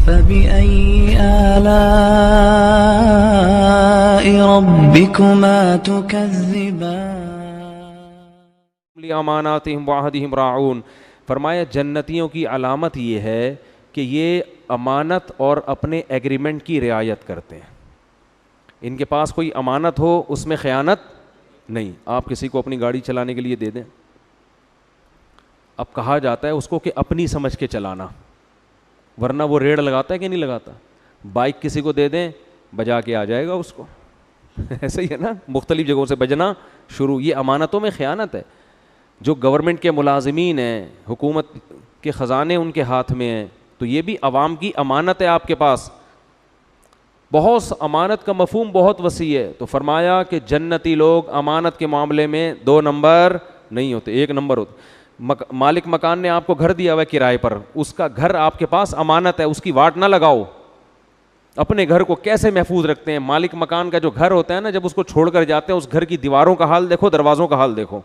فبأي آلاء ربكما تكذبان لأماناتهم وعهدهم راعون. فرمایا جنتیوں کی علامت یہ ہے کہ یہ امانت اور اپنے ایگریمنٹ کی رعایت کرتے ہیں. ان کے پاس کوئی امانت ہو اس میں خیانت نہیں. آپ کسی کو اپنی گاڑی چلانے کے لیے دے دیں, اب کہا جاتا ہے اس کو کہ اپنی سمجھ کے چلانا, ورنہ وہ ریڑھ لگاتا ہے کہ نہیں لگاتا. بائک کسی کو دے دیں بجا کے آ جائے گا اس کو, ایسا ہی ہے نا, مختلف جگہوں سے بجنا شروع. یہ امانتوں میں خیانت ہے. جو گورنمنٹ کے ملازمین ہیں, حکومت کے خزانے ان کے ہاتھ میں ہیں, تو یہ بھی عوام کی امانت ہے آپ کے پاس. بہت امانت کا مفہوم بہت وسیع ہے. تو فرمایا کہ جنتی لوگ امانت کے معاملے میں 2 نمبر نہیں ہوتے, 1 نمبر ہوتے. مالک مکان نے آپ کو گھر دیا ہوا ہے کرائے پر, اس کا گھر آپ کے پاس امانت ہے, اس کی واٹ نہ لگاؤ. اپنے گھر کو کیسے محفوظ رکھتے ہیں. مالک مکان کا جو گھر ہوتا ہے نا, جب اس کو چھوڑ کر جاتے ہیں اس گھر کی دیواروں کا حال دیکھو, دروازوں کا حال دیکھو,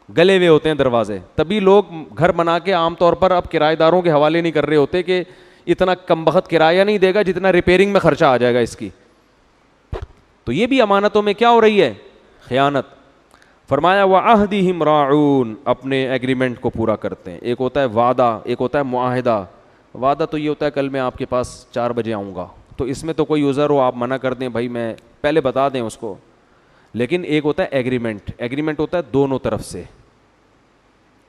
گلے ہوئے ہوتے ہیں دروازے. تبھی لوگ گھر بنا کے عام طور پر اب کرایہ داروں کے حوالے نہیں کر رہے ہوتے کہ اتنا کم بخت کرایہ نہیں دے گا جتنا ریپیئرنگ میں خرچہ آ جائے گا اس کی. تو یہ بھی امانتوں میں کیا ہو رہی ہے, خیانت. فرمایا وعہدہم راعون, اپنے ایگریمنٹ کو پورا کرتے ہیں. ایک ہوتا ہے وعدہ, ایک ہوتا ہے معاہدہ. وعدہ تو یہ ہوتا ہے کل میں آپ کے پاس 4 بجے آؤں گا, تو اس میں تو کوئی عذر ہو آپ منع کر دیں, بھائی میں پہلے بتا دیں اس کو. لیکن ایک ہوتا ہے ایگریمنٹ. ایگریمنٹ ہوتا ہے دونوں طرف سے,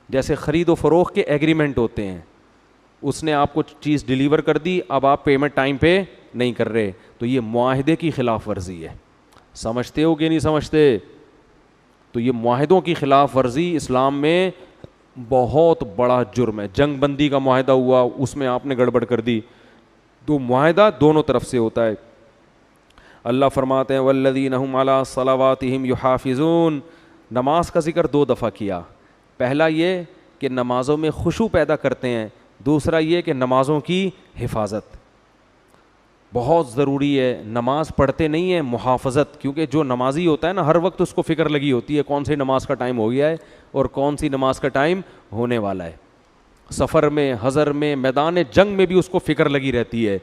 جیسے خرید و فروخت کے ایگریمنٹ ہوتے ہیں. اس نے آپ کو چیز ڈیلیور کر دی, اب آپ پیمنٹ ٹائم پہ نہیں کر رہے, تو یہ معاہدے کی خلاف ورزی ہے. سمجھتے ہو کہ نہیں سمجھتے؟ تو یہ معاہدوں کی خلاف ورزی اسلام میں بہت بڑا جرم ہے. جنگ بندی کا معاہدہ ہوا, اس میں آپ نے گڑبڑ کر دی. تو معاہدہ دونوں طرف سے ہوتا ہے. اللہ فرماتے ہیں والذین هم علی صلواتہم یحافظون. نماز کا ذکر 2 دفعہ کیا. پہلا یہ کہ نمازوں میں خشوع پیدا کرتے ہیں, دوسرا یہ کہ نمازوں کی حفاظت بہت ضروری ہے. نماز پڑھتے نہیں ہیں, محافظت, کیونکہ جو نمازی ہوتا ہے نا ہر وقت اس کو فکر لگی ہوتی ہے کون سی نماز کا ٹائم ہو گیا ہے اور کون سی نماز کا ٹائم ہونے والا ہے. سفر میں, حضر میں, میدان جنگ میں بھی اس کو فکر لگی رہتی ہے.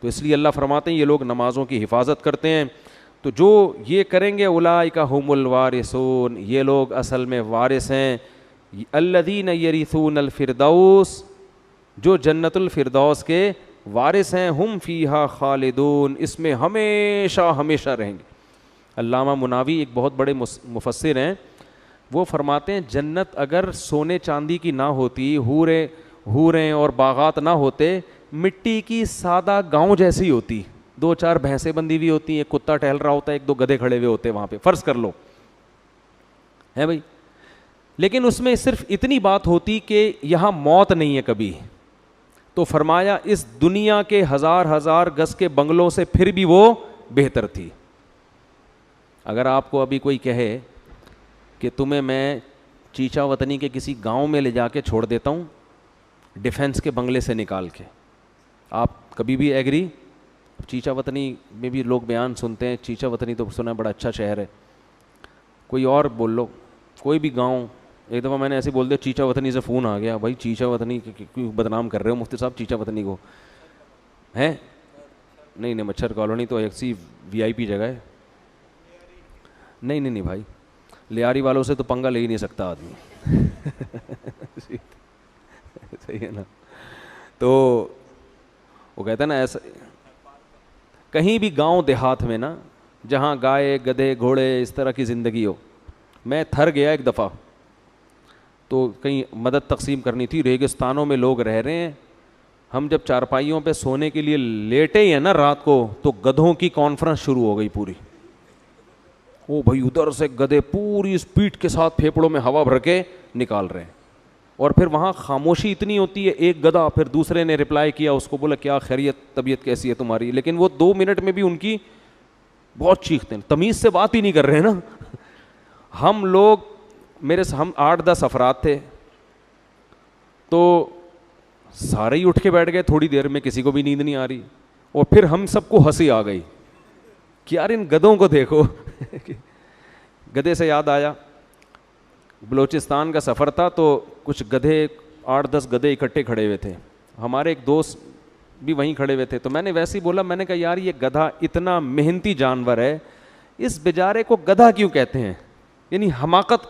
تو اس لیے اللہ فرماتے ہیں یہ لوگ نمازوں کی حفاظت کرتے ہیں. تو جو یہ کریں گے اولئک هم الوارثون, یہ لوگ اصل میں وارث ہیں. الذین یرثون الفردوس, جو جنت الفردوس کے وارث ہیں. ہم فیہا خالدون, اس میں ہمیشہ ہمیشہ رہیں گے. علامہ مناوی ایک بہت بڑے مفسر ہیں, وہ فرماتے ہیں جنت اگر سونے چاندی کی نہ ہوتی, حوریں اور باغات نہ ہوتے, مٹی کی سادہ گاؤں جیسی ہوتی. 2-4 بھینسیں بندھی ہوئی ہوتی ہیں, ایک کتا ٹہل رہا ہوتا ہے, 1-2 گدھے کھڑے ہوئے ہوتے ہیں وہاں پہ, فرض کر لو ہے بھائی. لیکن اس میں صرف اتنی بات ہوتی کہ یہاں موت نہیں ہے کبھی. تو فرمایا اس دنیا کے 1000 گز کے بنگلوں سے پھر بھی وہ بہتر تھی. اگر آپ کو ابھی کوئی کہے کہ تمہیں میں چیچا وطنی کے کسی گاؤں میں لے جا کے چھوڑ دیتا ہوں ڈیفنس کے بنگلے سے نکال کے, آپ کبھی بھی ایگری؟ چیچا وطنی میں بھی لوگ بیان سنتے ہیں, چیچا وطنی تو سنا بڑا اچھا شہر ہے. کوئی اور بول لو, کوئی بھی گاؤں. ایک دفعہ میں نے ایسے بول دیا چیچا وطنی سے فون آ گیا, بھائی چیچا وطنی کیوں بدنام کر رہے ہو مفتی صاحب چیچا وطنی کو, ہیں؟ نہیں مچھر کالونی تو ایک سی VIP جگہ ہے. نہیں بھائی, لیاری والوں سے تو پنگا لے ہی نہیں سکتا آدمی. صحیح ہے نا. تو وہ کہتا ہے نا ایسا کہیں بھی گاؤں دیہات میں نا جہاں گائے گدھے گھوڑے اس طرح کی زندگی ہو. میں تھر گیا ایک دفعہ, تو کہیں مدد تقسیم کرنی تھی, ریگستانوں میں لوگ رہ رہے ہیں. ہم جب چارپائیوں پہ سونے کے لیے لیٹے ہی ہیں نا رات کو, تو گدھوں کی کانفرنس شروع ہو گئی پوری. وہ بھائی ادھر سے گدھے پوری اسپیڈ کے ساتھ پھیپڑوں میں ہوا بھر کے نکال رہے ہیں. اور پھر وہاں خاموشی اتنی ہوتی ہے, ایک گدھا, پھر دوسرے نے رپلائی کیا اس کو, بولا کیا خیریت, طبیعت کیسی ہے تمہاری, لیکن وہ 2 منٹ میں بھی ان کی بہت چیختے ہیں, تمیز سے بات ہی نہیں کر رہے نا. ہم لوگ ہم 8-10 افراد تھے, تو سارے ہی اٹھ کے بیٹھ گئے تھوڑی دیر میں, کسی کو بھی نیند نہیں آ رہی. اور پھر ہم سب کو ہنسی آ گئی کہ یار ان گدھوں کو دیکھو. گدھے سے یاد آیا, بلوچستان کا سفر تھا, تو کچھ گدھے 8-10 گدھے اکٹھے کھڑے ہوئے تھے. ہمارے ایک دوست بھی وہیں کھڑے ہوئے تھے. تو میں نے ویسے ہی بولا, میں نے کہا یار یہ گدھا اتنا محنتی جانور ہے, اس بیچارے کو گدھا کیوں کہتے ہیں, یعنی حماقت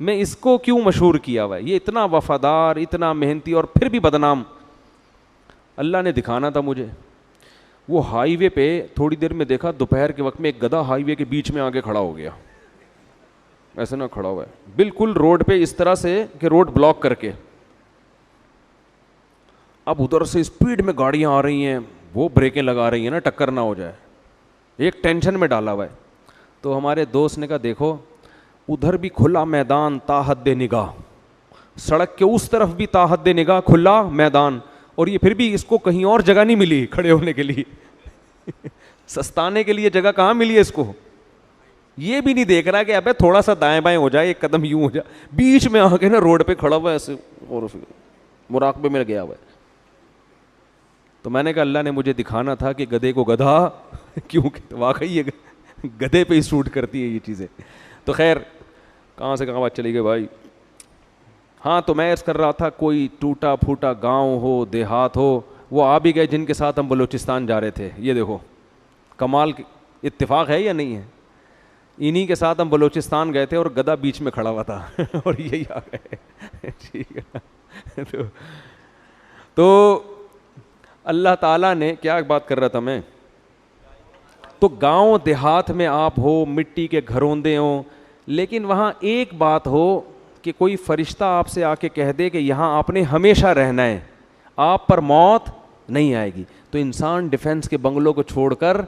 میں اس کو کیوں مشہور کیا ہوا ہے, یہ اتنا وفادار, اتنا محنتی اور پھر بھی بدنام. اللہ نے دکھانا تھا مجھے. وہ ہائی وے پہ تھوڑی دیر میں دیکھا, دوپہر کے وقت میں ایک گدھا ہائی وے کے بیچ میں آگے کھڑا ہو گیا, ایسے نہ کھڑا ہوا ہے بالکل روڈ پہ اس طرح سے کہ روڈ بلاک کر کے. اب ادھر سے اسپیڈ میں گاڑیاں آ رہی ہیں, وہ بریکیں لگا رہی ہیں نا ٹکر نہ ہو جائے, ایک ٹینشن میں ڈالا ہوا ہے. تو ہمارے دوست نے کہا دیکھو ادھر بھی کھلا میدان تا حد نگاہ, سڑک کے اس طرف بھی تا حد نگاہ کھلا میدان, اور یہ پھر بھی اس کو کہیں اور جگہ نہیں ملی کھڑے ہونے کے لیے. سستانے کے لیے جگہ کہاں ملی ہے اس کو, یہ بھی نہیں دیکھ رہا کہ ابے تھوڑا سا دائیں بائیں ہو جائے, ایک قدم یوں ہو جائے, بیچ میں آ کے نا روڈ پہ کھڑا ہوا ہے ایسے اور مراقبے میں گیا ہوا ہے. تو میں نے کہا اللہ نے مجھے دکھانا تھا کہ گدھے کو گدھا کیوں کہ واقعی یہ گدھے پہ ہی سوٹ کرتی ہے یہ چیزیں. تو خیر کہاں سے کہاں بات چلی گئی بھائی. ہاں تو میں عرض کر رہا تھا کوئی ٹوٹا پھوٹا گاؤں ہو, دیہات ہو, وہ آ بھی گئے جن کے ساتھ ہم بلوچستان جا رہے تھے. یہ دیکھو کمال اتفاق ہے یا نہیں ہے, انہی کے ساتھ ہم بلوچستان گئے تھے اور گدھا بیچ میں کھڑا ہوا تھا اور یہی آ گئے. ٹھیک ہے. تو اللہ تعالیٰ نے کیا بات کر رہا تھا میں, تو گاؤں دیہات میں آپ ہو, مٹی کے گھروندے ہوں, لیکن وہاں ایک بات ہو کہ کوئی فرشتہ آپ سے آ کے کہہ دے کہ یہاں آپ نے ہمیشہ رہنا ہے, آپ پر موت نہیں آئے گی, تو انسان ڈیفینس کے بنگلوں کو چھوڑ کر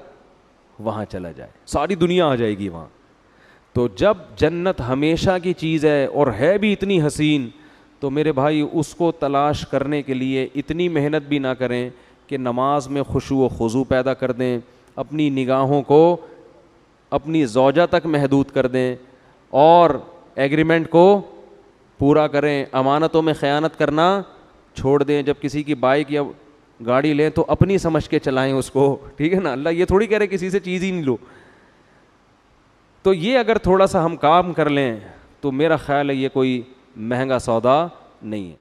وہاں چلا جائے, ساری دنیا آ جائے گی وہاں. تو جب جنت ہمیشہ کی چیز ہے اور ہے بھی اتنی حسین, تو میرے بھائی اس کو تلاش کرنے کے لیے اتنی محنت بھی نہ کریں کہ نماز میں خشوع و خضوع پیدا کر دیں, اپنی نگاہوں کو اپنی زوجہ تک محدود کر دیں, اور ایگریمنٹ کو پورا کریں, امانتوں میں خیانت کرنا چھوڑ دیں. جب کسی کی بائک یا گاڑی لیں تو اپنی سمجھ کے چلائیں اس کو, ٹھیک ہے نا. اللہ یہ تھوڑی کہہ رہے کسی سے چیز ہی نہیں لو. تو یہ اگر تھوڑا سا ہم کام کر لیں تو میرا خیال ہے یہ کوئی مہنگا سودا نہیں ہے.